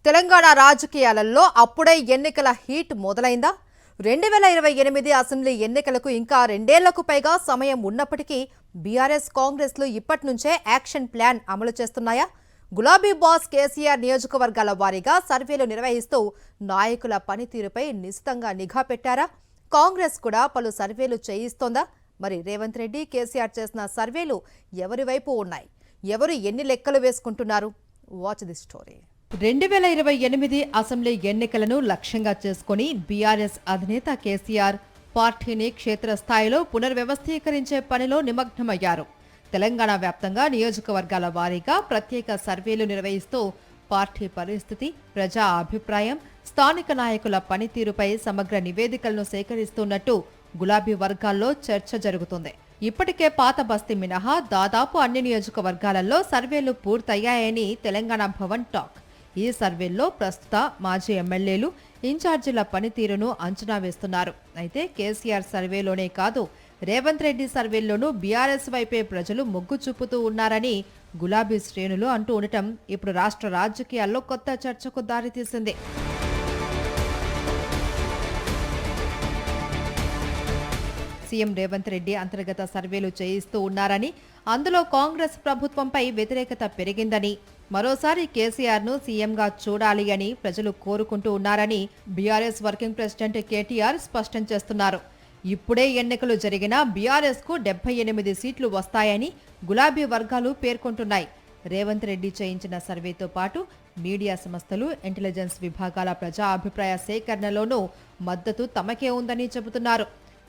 తెలంగాణ రాజకీయాలలో అప్పుడే ఎన్నికల హీట్ మొదలైందా? 2028 అసెంబ్లీ ఎన్నికలకు ఇంకా 2 ఏళ్లకు పైగా సమయం ఉన్నప్పటికీ బీఆర్ఎస్ కాంగ్రెస్లు ఇప్పటి నుంచే యాక్షన్ ప్లాన్ అమలు చేస్తున్నాయా? గులాబీ బాస్ కేసీఆర్ నియోజకవర్గాల వారీగా సర్వేలు నిర్వహిస్తూ నాయకుల పనితీరుపై నిశితంగా నిఘా పెట్టారా? కాంగ్రెస్ కూడా పలు సర్వేలు చేయిస్తోందా? మరి రేవంత్ రెడ్డి, కేసీఆర్ చేసిన సర్వేలు ఎవరి వైపు ఉన్నాయి? ఎవరు ఎన్ని లెక్కలు వేసుకుంటున్నారు? Watch the story. 2028 అసెంబ్లీ ఎన్నికలను లక్ష్యంగా చేసుకుని బీఆర్ఎస్ అధినేత కేసీఆర్ పార్టీని క్షేత్రస్థాయిలో పునర్వ్యవస్థీకరించే పనిలో నిమగ్నమయ్యారు. తెలంగాణ వ్యాప్తంగా నియోజకవర్గాల వారీగా ప్రత్యేక సర్వేలు నిర్వహిస్తూ పార్టీ పరిస్థితి, ప్రజా అభిప్రాయం, స్థానిక నాయకుల పనితీరుపై సమగ్ర నివేదికలను సేకరిస్తున్నట్టు గులాబీ వర్గాల్లో చర్చ జరుగుతుంది. ఇప్పటికే పాత బస్తీ మినహా దాదాపు అన్ని నియోజకవర్గాలలో సర్వేలు పూర్తయ్యాయని తెలంగాణ భవన్ టాక్. ఈ సర్వేల్లో ప్రస్తుత మాజీ ఎమ్మెల్యేలు, ఇన్ఛార్జీల పనితీరును అంచనా వేస్తున్నారు. అయితే కేసీఆర్ సర్వేలోనే కాదు, రేవంత్ రెడ్డి సర్వేల్లోనూ బీఆర్ఎస్ వైపే ప్రజలు మొగ్గు చూపుతూ ఉన్నారని గులాబీ శ్రేణులు అంటూ ఉండటం ఇప్పుడు రాష్ట్ర రాజకీయాల్లో కొత్త చర్చకు దారితీసింది. సీఎం రేవంత్ రెడ్డి అంతర్గత సర్వేలు చేయిస్తూ ఉన్నారని, అందులో కాంగ్రెస్ ప్రభుత్వంపై వ్యతిరేకత పెరిగిందని, మరోసారి కేసీఆర్ను సీఎంగా చూడాలి అని ప్రజలు కోరుకుంటూ ఉన్నారని బీఆర్ఎస్ వర్కింగ్ ప్రెసిడెంట్ కేటీఆర్ స్పష్టం చేస్తున్నారు. ఇప్పుడే ఎన్నికలు జరిగినా బీఆర్ఎస్కు 78 సీట్లు వస్తాయని గులాబీ వర్గాలు పేర్కొంటున్నాయి. రేవంత్ రెడ్డి చేయించిన సర్వేతో పాటు మీడియా సంస్థలు, ఇంటెలిజెన్స్ విభాగాల ప్రజా అభిప్రాయ సేకరణలోనూ మద్దతు తమకే ఉందని చెబుతున్నారు.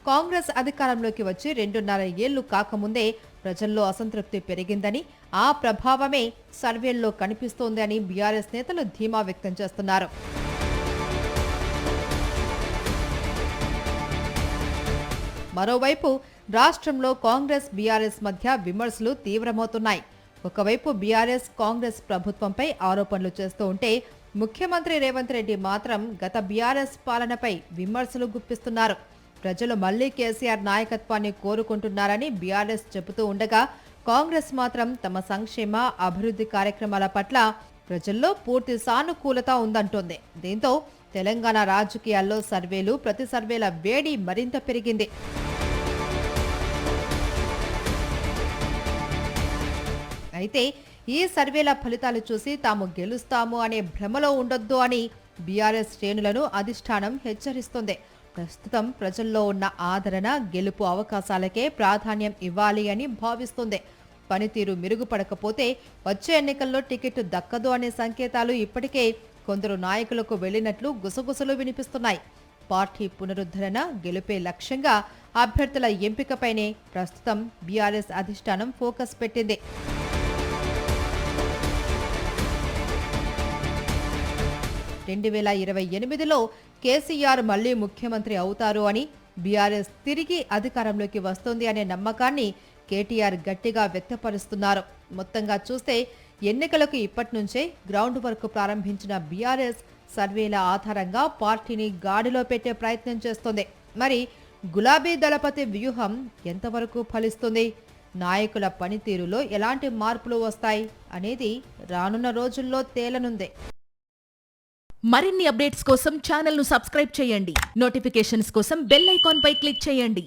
కాంగ్రెస్ అధికారంలోకి వచ్చి 2.5 ఏళ్లు కాకముందే ప్రజల్లో అసంతృప్తి పెరిగిందని, ఆ ప్రభావమే సర్వేల్లో కనిపిస్తోంది అని బీఆర్ఎస్ నేతలు ధీమా వ్యక్తం చేస్తున్నారు. మరోవైపు రాష్ట్రంలో కాంగ్రెస్, బీఆర్ఎస్ మధ్య విమర్శలు తీవ్రమవుతున్నాయి. ఒకవైపు బీఆర్ఎస్ కాంగ్రెస్ ప్రభుత్వంపై ఆరోపణలు చేస్తూ ఉంటే, ముఖ్యమంత్రి రేవంత్ రెడ్డి మాత్రం గత బీఆర్ఎస్ పాలనపై విమర్శలు గుప్పిస్తున్నారు. ప్రజలు మళ్లీ కేసీఆర్ నాయకత్వాన్ని కోరుకుంటున్నారని బీఆర్ఎస్ చెబుతూ ఉండగా, కాంగ్రెస్ మాత్రం తమ సంక్షేమ, అభివృద్ధి కార్యక్రమాల పట్ల ప్రజల్లో పూర్తి సానుకూలత ఉందంటోంది. దీంతో తెలంగాణ రాజకీయాల్లో సర్వేలు, ప్రతి సర్వేల వేడి మరింత పెరిగింది. అయితే ఈ సర్వేల ఫలితాలు చూసి తాము గెలుస్తాము అనే భ్రమలో ఉండొద్దు అని బీఆర్ఎస్ శ్రేణులను అధిష్టానం హెచ్చరిస్తోంది. ప్రస్తుతం ప్రజల్లో ఉన్న ఆదరణ, గెలుపు అవకాశాలకే ప్రాధాన్యం ఇవ్వాలి అని భావిస్తుంది. పనితీరు మెరుగుపడకపోతే వచ్చే ఎన్నికల్లో టికెట్ దక్కదు అనే సంకేతాలు ఇప్పటికే కొందరు నాయకులకు వెళ్లినట్లు గుసగుసలు వినిపిస్తున్నాయి. పార్టీ పునరుద్ధరణ, గెలుపే లక్ష్యంగా అభ్యర్థుల ఎంపికపైనే ప్రస్తుతం బీఆర్ఎస్ అధిష్టానం ఫోకస్ పెట్టింది. 2028లో కేసీఆర్ మళ్లీ ముఖ్యమంత్రి అవుతారు అని, బీఆర్ఎస్ తిరిగి అధికారంలోకి వస్తోంది అనే నమ్మకాన్ని కేటీఆర్ గట్టిగా వ్యక్తపరుస్తున్నారు. మొత్తంగా చూస్తే ఎన్నికలకు ఇప్పటి నుంచే గ్రౌండ్ వర్క్ ప్రారంభించిన బీఆర్ఎస్ సర్వేల ఆధారంగా పార్టీని గాడిలో పెట్టే ప్రయత్నం చేస్తోంది. మరి గులాబీ దళపతి వ్యూహం ఎంతవరకు ఫలిస్తుంది? నాయకుల పనితీరులో ఎలాంటి మార్పులు వస్తాయి అనేది రానున్న రోజుల్లో తేలనుంది. మరిన్ని అప్డేట్స్ కోసం ఛానల్ను సబ్స్క్రైబ్ చేయండి. నోటిఫికేషన్స్ కోసం బెల్ ఐకాన్ పై క్లిక్ చేయండి.